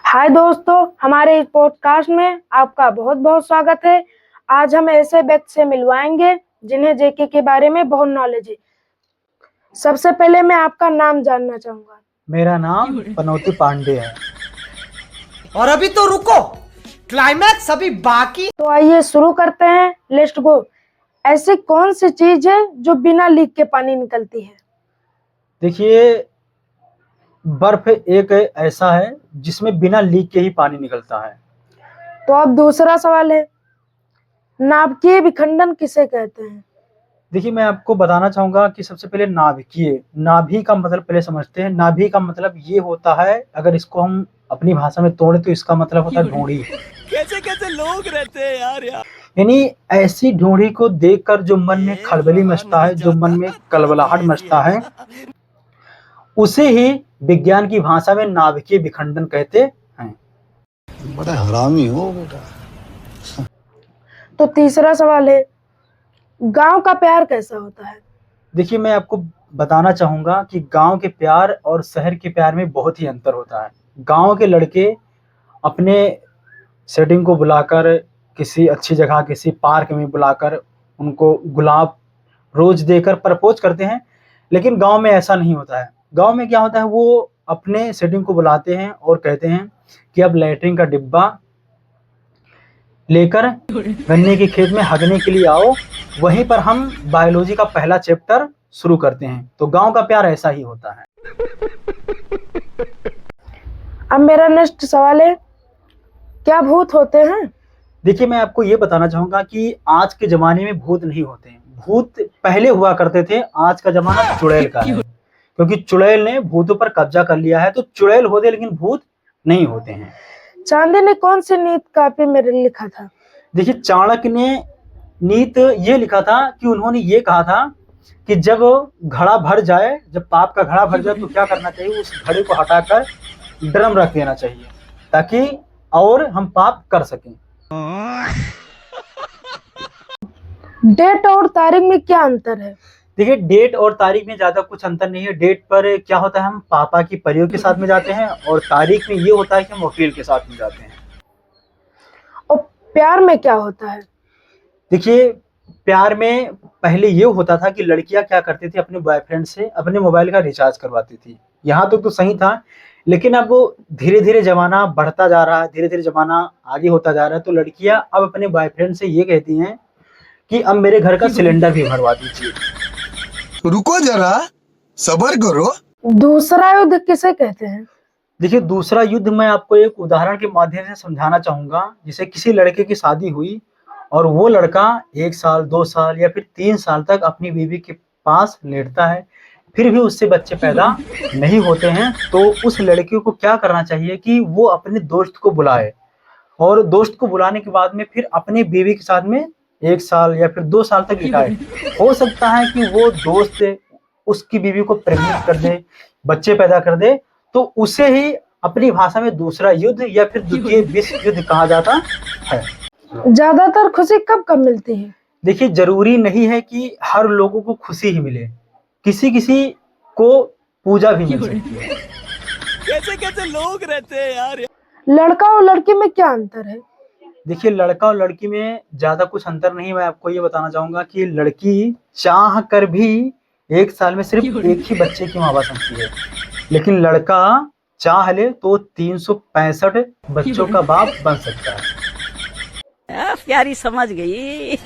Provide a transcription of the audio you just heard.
हाय दोस्तों, हमारे इस पॉडकास्ट में आपका बहुत बहुत स्वागत है। आज हम ऐसे व्यक्ति से मिलवाएंगे जिन्हें जेके के बारे में बहुत नॉलेज है। सबसे पहले मैं आपका नाम जानना चाहूंगा। मेरा नाम पनौती पांडे है। और अभी तो रुको, क्लाइमैक्स अभी बाकी। तो आइए शुरू करते हैं। Let's go. ऐसी कौन सी चीज है जो बिना लीक के पानी निकलती है? देखिए, बर्फ एक ऐसा है जिसमें बिना लीक के ही पानी निकलता है। तो अब दूसरा सवाल है, नाभिकीय विखंडन किसे कहते हैं? देखिए, मैं आपको बताना चाहूंगा कि सबसे पहले नाभिकीय, नाभि का मतलब पहले समझते हैं। नाभि का मतलब ये होता है, अगर इसको हम अपनी भाषा में तोड़े तो इसका मतलब होता है ढूंढी। कैसे कैसे लोग रहते हैं यार। यानी ऐसी ढूंढी को देखकर जो मन में खलबली मचता है, जो मन में कलबलाहट मचता है, उसे ही विज्ञान की भाषा में नाभिकीय विखंडन कहते हैं। बड़ा हरामी हो बेटा। तो तीसरा सवाल है, गांव का प्यार कैसा होता है? देखिए, मैं आपको बताना चाहूंगा कि गांव के प्यार और शहर के प्यार में बहुत ही अंतर होता है। गांव के लड़के अपने सेटिंग को बुलाकर किसी अच्छी जगह, किसी पार्क में बुलाकर उनको गुलाब रोज देकर प्रपोज करते हैं, लेकिन गांव में ऐसा नहीं होता है। गांव में क्या होता है, वो अपने सेटिंग को बुलाते हैं और कहते हैं कि अब लैट्रिन का डिब्बा लेकर गन्ने के खेत में हगने के लिए आओ, वहीं पर हम बायोलॉजी का पहला चैप्टर शुरू करते हैं। तो गांव का प्यार ऐसा ही होता है। अब मेरा नेक्स्ट सवाल है, क्या भूत होते हैं? देखिए, मैं आपको ये बताना चाहूंगा कि आज के जमाने में भूत नहीं होते हैं। भूत पहले हुआ करते थे, आज का जमाना चुड़ैल का है, क्योंकि चुड़ैल ने भूतों पर कब्जा कर लिया है। तो चुड़ैल होते लेकिन भूत नहीं होते हैं। चांदी ने कौन सी नीति कापी में लिखा था? देखिए, चाणक्य ने नीति ये लिखा था कि उन्होंने ये कहा था कि जब घड़ा भर जाए, जब पाप का घड़ा भर जाए तो क्या करना चाहिए, उस घड़े को हटाकर ड्रम रख देना चाहिए, ताकि और हम पाप कर सकें। डेट और तारीख में क्या अंतर है? देखिए, डेट और तारीख में ज्यादा कुछ अंतर नहीं है। डेट पर क्या होता है, हम पापा की परियों के साथ में जाते हैं, और तारीख में ये होता है कि हम वकील के साथ में जाते हैं। और प्यार में क्या होता है? देखिए, प्यार में पहले ये होता था कि लड़कियां क्या करती थी, अपने बॉयफ्रेंड से अपने मोबाइल का रिचार्ज करवाती थी। यहाँ तो सही था, लेकिन अब धीरे धीरे जमाना बढ़ता जा रहा है, धीरे धीरे जमाना आगे होता जा रहा है। तो लड़कियां अब अपने बॉयफ्रेंड से ये कहती हैं कि अब मेरे घर का सिलेंडर भी भरवा दीजिए। रुको जरा, सब्र करो। दूसरा युद्ध किसे कहते हैं? देखिए, दूसरा युद्ध मैं आपको एक उदाहरण के माध्यम से समझाना चाहूंगा। जैसे किसी लड़के की शादी हुई और वो लड़का 1 साल, 2 साल या फिर 3 साल तक अपनी बीवी के पास लेटता है, फिर भी उससे बच्चे पैदा नहीं होते हैं। तो उस लड़की को क्या करना चाहिए कि वो अपने दोस्त को बुलाए, और दोस्त को बुलाने के बाद में फिर अपनी बीवी के साथ में 1 साल या फिर 2 साल तक बिताए। हो सकता है कि वो दोस्त उसकी बीवी को प्रेग्नेंट कर दे, बच्चे पैदा कर दे, तो उसे ही अपनी भाषा में दूसरा युद्ध या फिर द्वितीय विश्व युद्ध कहा जाता है। ज्यादातर खुशी कब कब मिलती है? देखिए, जरूरी नहीं है कि हर लोगों को खुशी ही मिले, किसी किसी को पूजा भी मिल सकती है। कैसे कैसे लोग रहते हैं यार। लड़का और लड़की में क्या अंतर है? देखिए, लड़का और लड़की में ज्यादा कुछ अंतर नहीं। मैं आपको ये बताना चाहूंगा कि लड़की चाह कर भी 1 साल में सिर्फ एक ही बच्चे की मां बन सकती है, लेकिन लड़का चाह ले तो 365 बच्चों का बाप बन सकता है। प्यारी समझ गई।